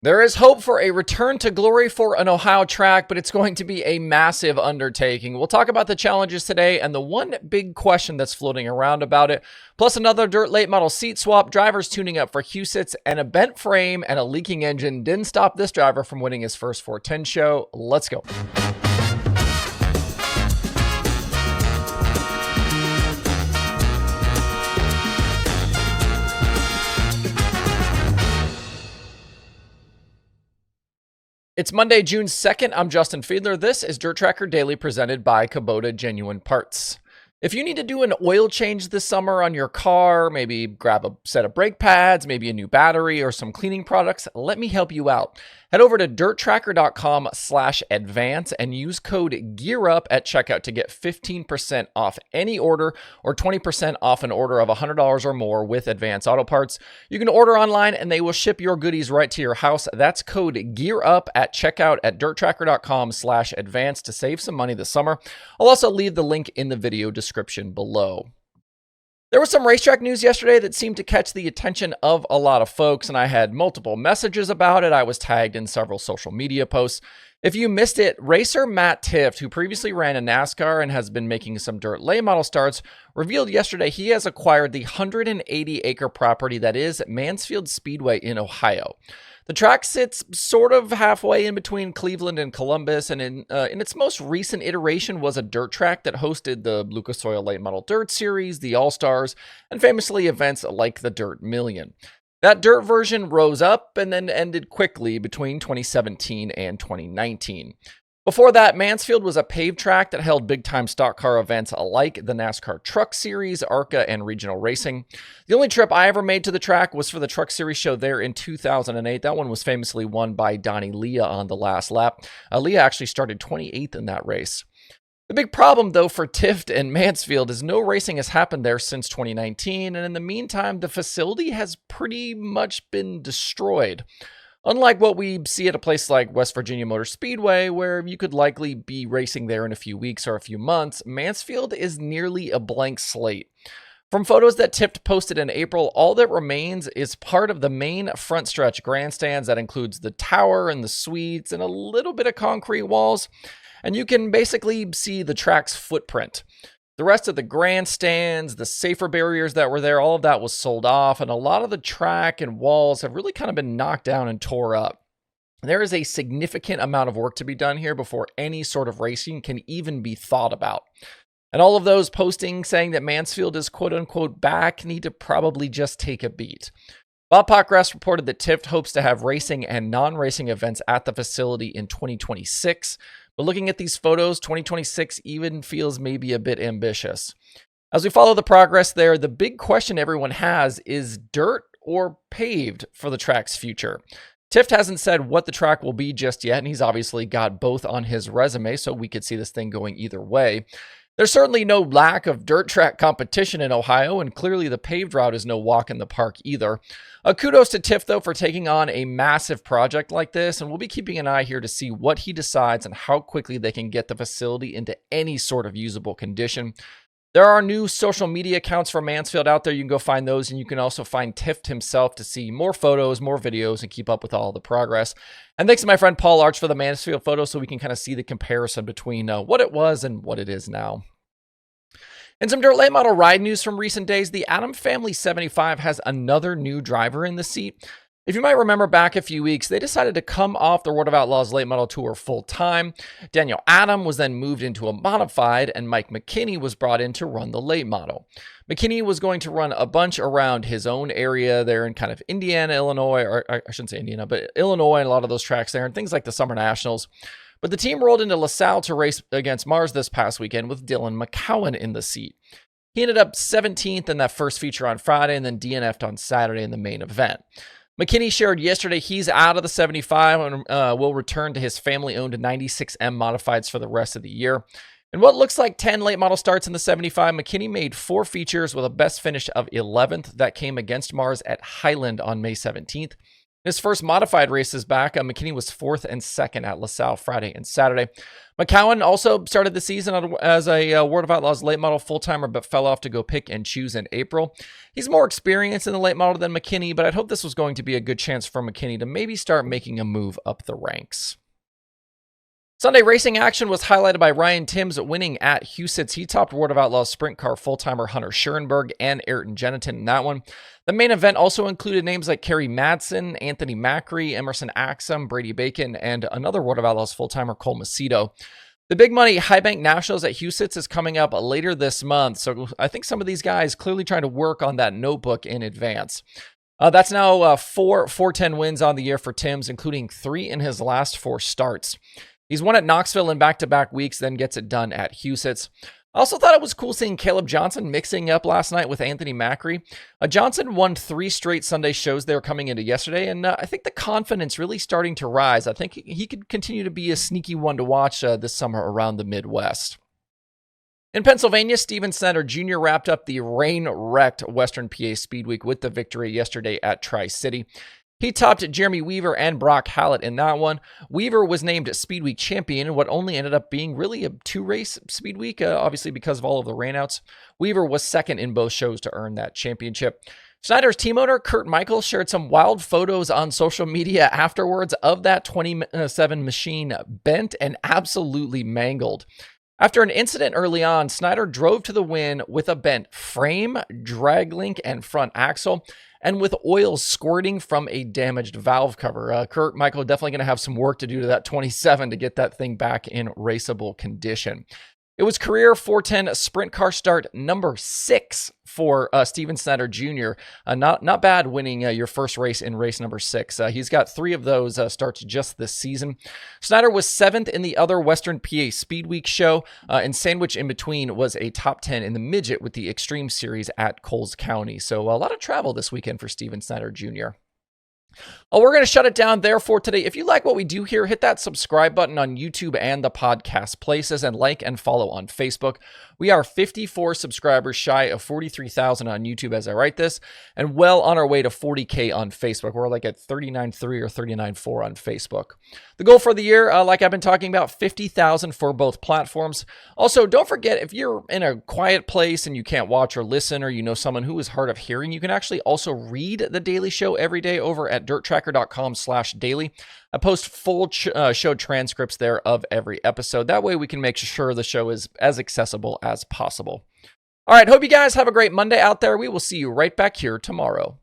There is hope for a return to glory for an Ohio track, but it's going to be a massive undertaking. We'll talk about the challenges today and the one big question that's floating around about it, plus another dirt late model seat swap, drivers tuning up for Husets, and a bent frame and a leaking engine didn't stop this driver from winning his first 410 show. Let's go. It's Monday, June 2nd. I'm Justin Fiedler. This is DIRTRACKR Daily presented by Kubota Genuine Parts. If you need to do an oil change this summer on your car, maybe grab a set of brake pads, maybe a new battery or some cleaning products, let me help you out. Head over to DIRTRACKR.com/advance and use code GEARUP at checkout to get 15% off any order or 20% off an order of $100 or more with Advance Auto Parts. You can order online and they will ship your goodies right to your house. That's code GEARUP at checkout at DIRTRACKR.com/advance to save some money this summer. I'll also leave the link in the video description below. There was some racetrack news yesterday that seemed to catch the attention of a lot of folks, and I had multiple messages about it. I was tagged in several social media posts. If you missed it, racer Matt Tifft, who previously ran in NASCAR and has been making some dirt late model starts, revealed yesterday he has acquired the 180-acre property that is Mansfield Speedway in Ohio. The track sits sort of halfway in between Cleveland and Columbus, and in its most recent iteration was a dirt track that hosted the Lucas Oil Late Model Dirt Series, the All-Stars, and famously events like the Dirt Million. That dirt version rose up and then ended quickly between 2017 and 2019. Before that, Mansfield was a paved track that held big-time stock car events like the NASCAR Truck Series, ARCA, and regional racing. The only trip I ever made to the track was for the Truck Series show there in 2008. That one was famously won by Donnie Leah on the last lap. Leah actually started 28th in that race. The big problem, though, for Tifft and Mansfield is no racing has happened there since 2019, and in the meantime, the facility has pretty much been destroyed. Unlike what we see at a place like West Virginia Motor Speedway, where you could likely be racing there in a few weeks or a few months, Mansfield is nearly a blank slate. From photos that Tifft posted in April, all that remains is part of the main front stretch grandstands that includes the tower and the suites and a little bit of concrete walls, and you can basically see the track's footprint. The rest of the grandstands, the safer barriers that were there, all of that was sold off, and a lot of the track and walls have really kind of been knocked down and tore up. There is a significant amount of work to be done here before any sort of racing can even be thought about. And all of those posting saying that Mansfield is quote-unquote back need to probably just take a beat. Bob Pockgrass reported that Tifft hopes to have racing and non-racing events at the facility in 2026. But looking at these photos, 2026 even feels maybe a bit ambitious. As we follow the progress there, the big question everyone has is dirt or paved for the track's future. Tifft hasn't said what the track will be just yet, and he's obviously got both on his resume, so we could see this thing going either way. There's certainly no lack of dirt track competition in Ohio, and clearly the paved route is no walk in the park either. Kudos to Tifft, though, for taking on a massive project like this, and we'll be keeping an eye here to see what he decides and how quickly they can get the facility into any sort of usable condition. There are new social media accounts for Mansfield out there. You can go find those, and you can also find Tifft himself to see more photos, more videos, and keep up with all the progress. And thanks to my friend Paul Arch for the Mansfield photo so we can kind of see the comparison between what it was and what it is now. In some dirt late model ride news from recent days, the Adam Family 75 has another new driver in the seat. If you might remember back a few weeks, they decided to come off the World of Outlaws late model tour full time. Daniel Adam was then moved into a modified, and Mike McKinney was brought in to run the late model. McKinney was going to run a bunch around his own area there in kind of Indiana, Illinois, or I shouldn't say Indiana, but Illinois and a lot of those tracks there and things like the Summer Nationals. But the team rolled into LaSalle to race against Mars this past weekend with Dylan McCowan in the seat. He ended up 17th in that first feature on Friday and then DNF'd on Saturday in the main event. McKinney shared yesterday he's out of the 75 and will return to his family-owned 96M modifieds for the rest of the year. In what looks like 10 late model starts in the 75, McKinney made 4 features with a best finish of 11th. That came against Mars at Highland on May 17th. His first modified races back, McKinney was 4th and 2nd at LaSalle Friday and Saturday. McCowan also started the season as a World of Outlaws late model full-timer, but fell off to go pick and choose in April. He's more experienced in the late model than McKinney, but I'd hope this was going to be a good chance for McKinney to maybe start making a move up the ranks. Sunday racing action was highlighted by Ryan Timms winning at Huset's. He topped World of Outlaws sprint car full-timer Hunter Schurenberg and Ayrton Geniton in that one. The main event also included names like Kerry Madsen, Anthony Macri, Emerson Axum, Brady Bacon, and another World of Outlaws full-timer Cole Macedo. The big money High Bank Nationals at Huset's is coming up later this month, so I think some of these guys clearly trying to work on that notebook in advance. That's now 4 410 wins on the year for Timms, including 3 in his last 4 starts. He's won at Knoxville in back-to-back weeks, then gets it done at Huset's. I also thought it was cool seeing Caleb Johnson mixing up last night with Anthony Macri. Johnson won 3 straight Sunday shows there coming into yesterday, and I think the confidence really starting to rise. I think he could continue to be a sneaky one to watch this summer around the Midwest. In Pennsylvania, Snyder Jr. wrapped up the rain-wrecked Western PA Speed Week with the victory yesterday at Tri-City. He topped Jeremy Weaver and Brock Hallett in that one. Weaver was named Speed Week champion in what only ended up being really a 2-race Speed Week, obviously because of all of the rainouts. Weaver was 2nd in both shows to earn that championship. Snyder's team owner, Kurt Michael, shared some wild photos on social media afterwards of that 27 machine bent and absolutely mangled. After an incident early on, Snyder drove to the win with a bent frame, drag link, and front axle, and with oil squirting from a damaged valve cover. Kurt Michael definitely going to have some work to do to that 27 to get that thing back in raceable condition. It was career 410 sprint car start number 6 for Snyder Jr. Not bad winning your first race in race number 6. He's got 3 of those starts just this season. Snyder was 7th in the other Western PA Speed Week show, and sandwiched in between was a top 10 in the midget with the Extreme Series at Coles County. So a lot of travel this weekend for Snyder Jr. We're going to shut it down there for today. If you like what we do here, hit that subscribe button on YouTube and the podcast places, and like and follow on Facebook. We are 54 subscribers shy of 43,000 on YouTube as I write this, and well on our way to 40K on Facebook. We're like at 39.3 or 39.4 on Facebook. The goal for the year, like I've been talking about, 50,000 for both platforms. Also, don't forget, if you're in a quiet place and you can't watch or listen, or you know someone who is hard of hearing, you can actually also read the Daily Show every day over at DIRTRACKR.com/daily. I post full show transcripts there of every episode. That way we can make sure the show is as accessible as possible. All right, hope you guys have a great Monday out there. We will see you right back here tomorrow.